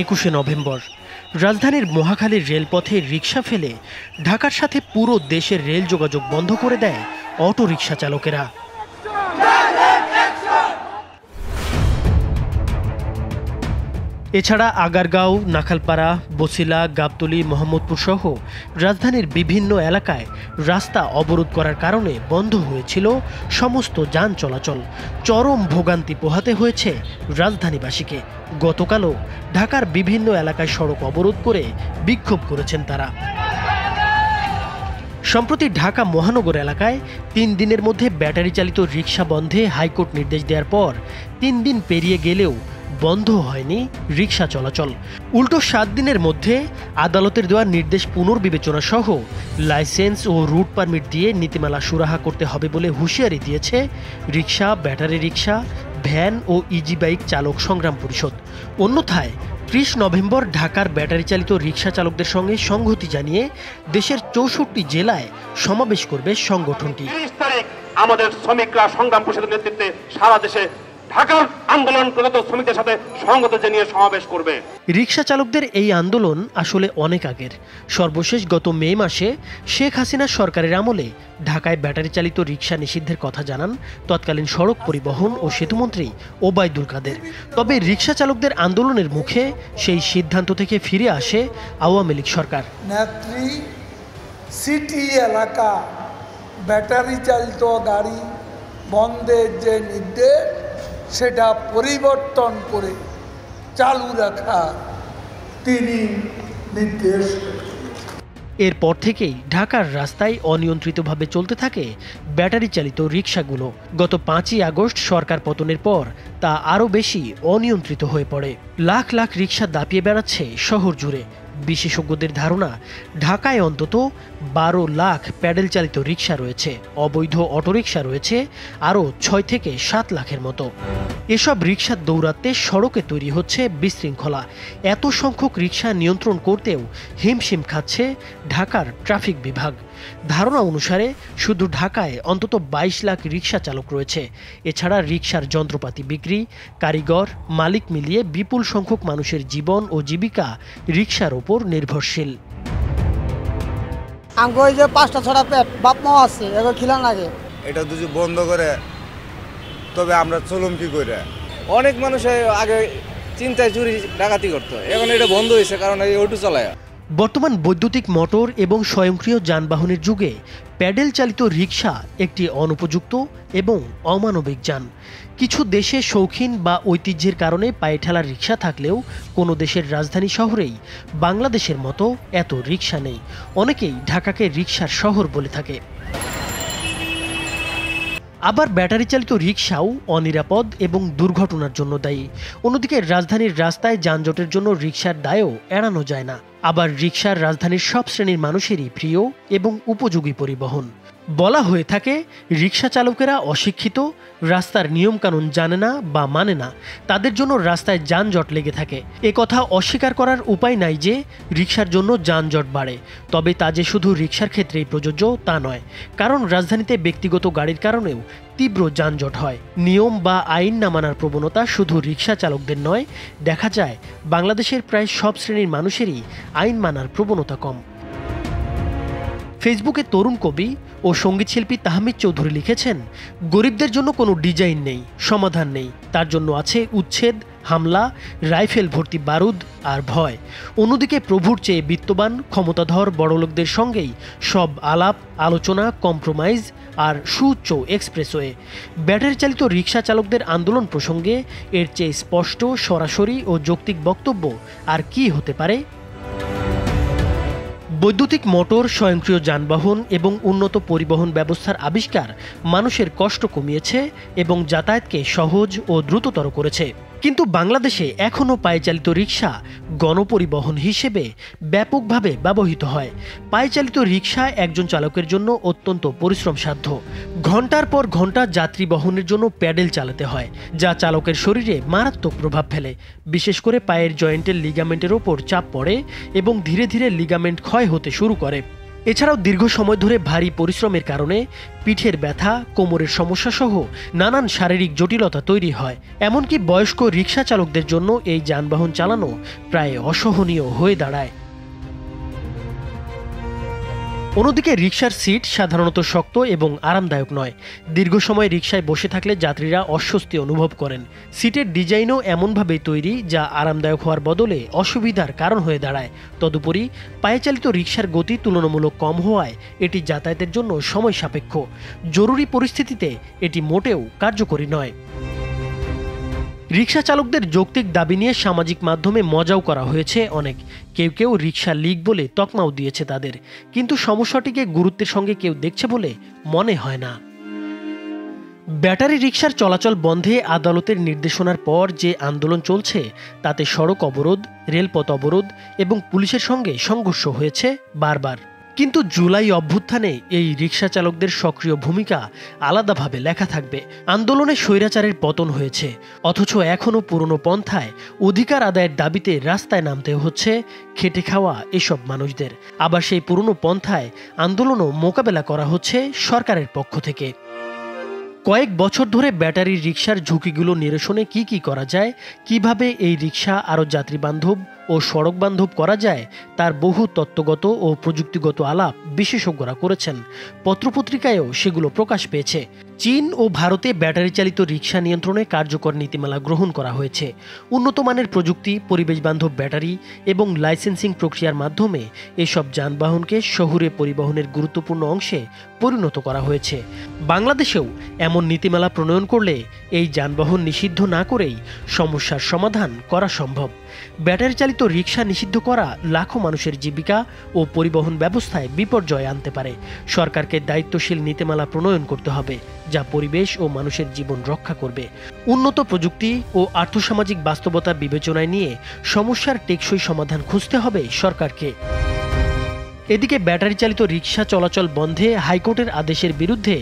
21শে November রাজধানীর মহাখালীর রেলপথে রিকশা ফেলে ঢাকার সাথে পুরো দেশের রেল যোগাযোগ বন্ধ করে দেয় অটো রিকশা চালকেরা। এছাড়া আগারগাঁও, নাখালপাড়া, বছিলা, গাবতলী, মোহাম্মদপুর সহ রাজধানীর বিভিন্ন এলাকায় রাস্তা অবরোধ করার কারণে বন্ধ হয়েছিল সমস্ত যান চলাচল। চরম ভোগান্তি পোহাতে হয়েছে রাজধানীবাসীকে। গতকালও ঢাকার বিভিন্ন এলাকায় সড়ক অবরোধ করে বিক্ষোভ করেছেন তারা। সম্প্রতি ঢাকা মহানগর এলাকায় ৩ দিনের মধ্যে ব্যাটারি চালিত রিকশা বন্ধে হাইকোর্ট নির্দেশ দেওয়ার পর ৩ দিন পেরিয়ে গেলেও বন্ধ হয়নি রিকশা চলাচল। উল্টো ৭ দিনের মধ্যে আদালতের দেওয়া নির্দেশ পুনর্বিবেচনা সহ লাইসেন্স ও রুট পারমিট দিয়ে নীতিমালা সুরাহা করতে হবে বলে হুঁশিয়ারি দিয়েছে রিকশা, ব্যাটারি রিকশা, ভ্যান ও ইজি বাইক চালক সংগ্রাম পরিষদ। অন্যথায় ৩০ নভেম্বর ঢাকার ব্যাটারি চালিত রিকশা চালকদের সঙ্গে সংহতি জানিয়ে দেশের ৬৪ জেলায় সমাবেশ করবে সংগঠনটি। ৩০ তারিখ আমাদের শ্রমিকরা সংগ্রাম পরিষদের নেতৃত্বে সারা দেশে ঢাকার আন্দোলনরত শ্রমিকদের সাথে সংহতি জানিয়ে সমাবেশ করবে। রিকশা চালকদের এই আন্দোলন আসলে অনেক আগের। সর্বশেষ গত মে মাসে শেখ হাসিনার সরকারের আমলে ঢাকায় ব্যাটারি চালিত রিকশা নিষিদ্ধের কথা জানান তৎকালীন সড়ক পরিবহন ও সেতুমন্ত্রী ওবায়দুল কাদের। তবে রিকশা চালকদের আন্দোলনের মুখে সেই সিদ্ধান্ত থেকে ফিরে আসে আওয়ামী লীগ সরকার। নেত্রী সিটি এলাকা ব্যাটারি চালিত গাড়ি বন্ধের যে নির্দেশ সেটা পরিবর্তন করে চালু রাখা তিনি নির্দেশ। এরপর থেকেই ঢাকার রাস্তায় অনিয়ন্ত্রিতভাবে চলতে থাকে ব্যাটারি চালিত রিকশাগুলো। গত ৫ই আগস্ট সরকার পতনের পর তা আরও বেশি অনিয়ন্ত্রিত হয়ে পড়ে। লাখ লাখ রিকশা দাপিয়ে বেড়াচ্ছে শহর জুড়ে। বিশেষজ্ঞদের ধারণা, ঢাকায় অন্তত ১২ লাখ প্যাডেল চালিত রিকশা রয়েছে। অবৈধ অটোরিকশা রয়েছে আরও ৬ থেকে ৭ লাখের মতো। এসব রিকশা দৌড়াতে সড়কে তৈরি হচ্ছে বিশৃঙ্খলা। এত সংখ্যক রিকশা নিয়ন্ত্রণ করতেও হিমশিম খাচ্ছে ঢাকার ট্রাফিক বিভাগ। ধারণা অনুসারে শুধু ঢাকায় অন্তত ২২ লাখ রিকশা চালক রয়েছে। এছাড়া রিকশার যন্ত্রপাতি বিক্রি, কারিগর, মালিক মিলিয়ে বিপুল সংখ্যক মানুষের জীবন ও জীবিকা রিকশার ওপর নির্ভরশীল। ওই যে ৫টা ৬টা পেট বাপ মা আছে, এবার খিলান লাগে। এটা যদি বন্ধ করে তবে আমরা চলুম কি করে? অনেক মানুষ আগে চিন্তায় চুরি ডাকাতি করতো, এখন এটা বন্ধ হয়েছে কারণ এই অটো চালায়। বর্তমান বৈদ্যুতিক মোটর এবং স্বয়ংক্রিয় যানবাহনের যুগে প্যাডেল চালিত রিকশা একটি অনুপযুক্ত এবং অমানবিক যান। কিছু দেশে শৌখিন বা ঐতিহ্যের কারণে পায়ে ঠেলার রিকশা থাকলেও কোনো দেশের রাজধানী শহরেই বাংলাদেশের মতো এত রিকশা নেই। অনেকেই ঢাকাকে রিকশার শহর বলে থাকে। আবার ব্যাটারি চালিত রিকশাও অনিরাপদ এবং দুর্ঘটনার জন্য দায়ী। অন্যদিকে রাজধানীর রাস্তায় যানজটের জন্য রিকশার দায়ও এড়ানো যায় না। আবার রিকশার রাজধানীর সব শ্রেণীর মানুষেরই প্রিয় এবং উপযোগী পরিবহন। বলা হয়ে থাকে রিকশা চালকেরা অশিক্ষিত, রাস্তার নিয়মকানুন জানে না বা মানে না, তাদের জন্য রাস্তায় যানজট লেগে থাকে। এ কথা অস্বীকার করার উপায় নাই যে রিকশার জন্য যানজট বাড়ে। তবে তা যে শুধু রিকশার ক্ষেত্রেই প্রযোজ্য তা নয়, কারণ রাজধানীতে ব্যক্তিগত গাড়ির কারণেও তীব্র যানজট হয়। নিয়ম বা আইন না মানার প্রবণতা শুধু রিকশা চালকদের নয়, দেখা যায় বাংলাদেশের প্রায় সব শ্রেণীর মানুষেরই আইন মানার প্রবণতা কম। ফেসবুকে তরুণ কবি ও সঙ্গীতশিল্পী তাহমিদ চৌধুরী লিখেছেন, গরিবদের জন্য কোনো ডিজাইন নেই, সমাধান নেই। তার জন্য আছে উচ্ছেদ, হামলা, রাইফেল ভর্তি বারুদ আর ভয়। অন্যদিকে প্রভুর চেয়ে বিত্তবান, ক্ষমতাধর বড়লোকদের সঙ্গেই সব আলাপ, আলোচনা, কম্প্রোমাইজ আর সুউচ্চ এক্সপ্রেসওয়ে। ব্যাটারি চালিত রিকশা চালকদের আন্দোলন প্রসঙ্গে এর চেয়ে স্পষ্ট, সরাসরি ও যৌক্তিক বক্তব্য আর কি হতে পারে? বৈদ্যুতিক মোটর, স্বয়ংক্রিয় যানবাহন এবং উন্নত পরিবহন ব্যবস্থার আবিষ্কার মানুষের কষ্ট কমিয়েছে এবং যাতায়াতকে সহজ ও দ্রুততর করেছে। কিন্তু বাংলাদেশে এখনও পায়ে চালিত রিকশা গণপরিবহন হিসেবে ব্যাপকভাবে ব্যবহৃত হয়। পায়ে চালিত রিকশা একজন চালকের জন্য অত্যন্ত পরিশ্রমসাধ্য। ঘন্টার পর ঘন্টা যাত্রী বহনের জন্য প্যাডেল চালাতে হয়, যা চালকের শরীরে মারাত্মক প্রভাব ফেলে। বিশেষ করে পায়ের জয়েন্টের লিগামেন্টের ওপর চাপ পড়ে এবং ধীরে ধীরে লিগামেন্ট ক্ষয় হতে শুরু করে। এছাড়াও দীর্ঘ সময় ধরে ভারী পরিশ্রমের কারণে পিঠের ব্যথা, কোমরের সমস্যা সহ নানান শারীরিক জটিলতা তৈরি হয়। এমনকি বয়স্ক রিকশা চালকদের জন্য এই যানবাহন চালানো প্রায় অসহনীয় হয়ে দাঁড়ায়। অন্যদিকে রিকশার সিট সাধারণত শক্ত এবং আরামদায়ক নয়। দীর্ঘ সময় রিকশায় বসে থাকলে যাত্রীরা অস্বস্তি অনুভব করেন। সিটের ডিজাইনও এমনভাবেই তৈরি যা আরামদায়ক হওয়ার বদলে অসুবিধার কারণ হয়ে দাঁড়ায়। তদুপরি পায়ে চালিত রিকশার গতি তুলনামূলক কম হওয়ায় এটি যাতায়াতের জন্য সময় সাপেক্ষ। জরুরি পরিস্থিতিতে এটি মোটেও কার্যকরী নয়। রিকশা চালকদের যৌক্তিক দাবি নিয়ে সামাজিক মাধ্যমে মজাও করা হয়েছে অনেক। কেউ কেউ রিকশা লীগ বলে তকমাও দিয়েছে তাদের, কিন্তু সমস্যাটিকে গুরুত্বের সঙ্গে কেউ দেখছে বলে মনে হয় না। ব্যাটারি রিকশার চলাচল বন্ধে আদালতের নির্দেশনার পর যে আন্দোলন চলছে তাতে সড়ক অবরোধ, রেলপথ অবরোধ এবং পুলিশের সঙ্গে সংঘর্ষ হয়েছে বারবার। কিন্তু জুলাই অভ্যুত্থানে এই রিকশা চালকদের সক্রিয় ভূমিকা আলাদাভাবে লেখা থাকবে। আন্দোলনে স্বৈরাচারের পতন হয়েছে, অথচ এখনও পুরনো পন্থায় অধিকার আদায়ের দাবিতে রাস্তায় নামতে হচ্ছে খেটে খাওয়া এসব মানুষদের। আবার সেই পুরনো পন্থায় আন্দোলনও মোকাবেলা করা হচ্ছে সরকারের পক্ষ থেকে। কয়েক বছর ধরে ব্যাটারি রিকশার ঝুঁকিগুলো নিরসনে কি করা যায়, কিভাবে এই রিকশা আরও যাত্রীবান্ধব ও সড়ক বান্ধব করা যায় তার বহু তত্ত্বগত ও প্রযুক্তিগত আলাপ বিশেষজ্ঞরা করেছেন। পত্রপত্রিকায়ও সেগুলো প্রকাশ পেয়েছে। চীন ও ভারতে ব্যাটারি চালিত রিকশা নিয়ন্ত্রণে কার্যকর নীতিমালা গ্রহণ করা হয়েছে। উন্নত মানের প্রযুক্তি, পরিবেশ বান্ধব ব্যাটারি এবং লাইসেন্সিং প্রক্রিয়ার মাধ্যমে এসব যানবাহনকে শহুরে পরিবহনের গুরুত্বপূর্ণ অংশে পরিণত করা হয়েছে। বাংলাদেশেও এমন নীতিমালা প্রণয়ন করলে এই যানবাহন নিষিদ্ধ না করেই সমস্যার সমাধান করা সম্ভব। ব্যাটারি চালিত রিকশা নিষিদ্ধ করা লাখো মানুষের জীবিকা ও পরিবহন ব্যবস্থায় বিপর্যয় আনতে পারে। সরকারকে দায়িত্বশীল নীতিমালা প্রণয়ন করতে হবে, যা পরিবেশ ও মানুষের জীবন রক্ষা করবে। উন্নত প্রযুক্তি ও আর্থসামাজিক বাস্তবতা বিবেচনায় নিয়ে সমস্যার টেকসই সমাধান খুঁজতে হবে সরকারকে। এদিকে ব্যাটারি চালিত রিকশা চলাচল বন্ধে হাইকোর্টের আদেশের বিরুদ্ধে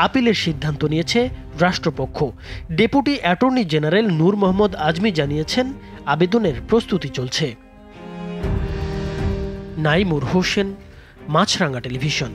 আপিলের সিদ্ধান্ত নিয়েছে রাষ্ট্রপক্ষ। ডেপুটি অ্যাটর্নি জেনারেল নূর মোহাম্মদ আজমি জানিয়েছেন, আবেদনের প্রস্তুতি চলছে। নাইমুর হোসেন, মাছরাঙ্গা টেলিভিশন।